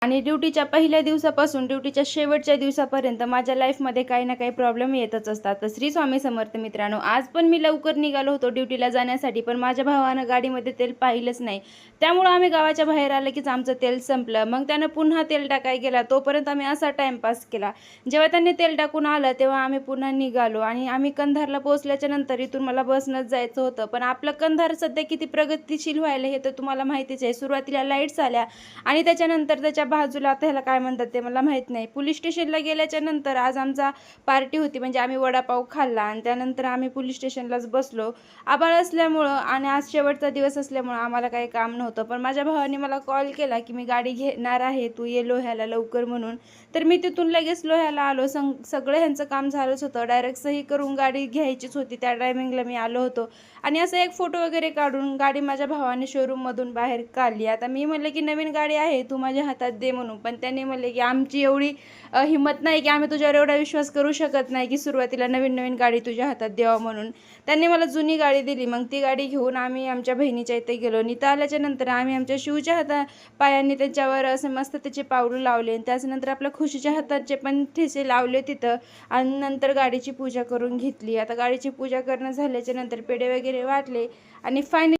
आणि ड्युटीच्या पहिल्या दिवसापासून ड्युटीच्या शेवटच्या दिवसापर्यंत माझ्या लाईफमध्ये काही ना काही प्रॉब्लेम येतच असतात. तर श्री स्वामी समर्थ मित्रांनो, आज पण मी लवकर निघालो होतो ड्युटीला जाण्यासाठी, पण माझ्या भावानं गाडीमध्ये तेल पाहिलंच नाही. त्यामुळं आम्ही गावाच्या बाहेर आलं कीच आमचं तेल संपलं. मग त्यानं पुन्हा तेल टाकायला गेला. तोपर्यंत आम्ही असा टाईमपास केला. जेव्हा त्यांनी तेल टाकून आलं तेव्हा आम्ही पुन्हा निघालो आणि आम्ही कंधारला पोहोचल्याच्या नंतर इथून मला बसनंच जायचं होतं. पण आपलं कंधार सध्या किती प्रगतिशील व्हायला हे तर तुम्हाला माहितीच आहे. सुरुवातीला लाईट्स आल्या आणि त्याच्यानंतर त्याच्या बाजूला आता ह्याला काय म्हणतात ते मला माहीत नाही. पोलीस स्टेशनला गेल्याच्या नंतर आज आमचा पार्टी होती, म्हणजे आम्ही वडापाव खाल्ला आणि त्यानंतर आम्ही पोलीस स्टेशनलाच बसलो. आभाळ असल्यामुळं आणि आज शेवटचा दिवस असल्यामुळं आम्हाला काही काम नव्हतं. पण माझ्या भावाने मला कॉल केला की मी गाडी घेणार आहे, तू ये लोह्याला लवकर म्हणून. तर मी तिथून लगेच लोह्याला आलो. सगळं ह्यांचं काम झालंच होतं. डायरेक्ट सही करून गाडी घ्यायचीच होती. त्या टायमिंगला मी आलो होतो आणि असं एक फोटो वगैरे काढून गाडी माझ्या भावाने शोरूममधून बाहेर काढली. आता मी म्हटलं की नवीन गाडी आहे, तू माझ्या हातात दे म्हणून. पण त्यांनी म्हणले की आमची एवढी हिंमत नाही की आम्ही तुझ्यावर एवढा विश्वास करू शकत नाही की सुरुवातीला नवीन नवीन गाडी तुझ्या हातात द्यावं म्हणून. त्यांनी मला जुनी गाडी दिली. मग ती गाडी घेऊन आम्ही आमच्या बहिणीच्या इथे गेलो. इथं आल्याच्या नंतर आम्ही आमच्या शिवच्या पायांनी त्याच्यावर असं मस्त त्याचे पाऊलं लावले आणि त्याच्यानंतर आपल्या खुशीच्या हाताचे पण ठेसे लावले तिथं आणि नंतर गाडीची पूजा करून घेतली. आता गाडीची पूजा करणं झाल्याच्या नंतर पेढे वगैरे वाटले आणि फायनली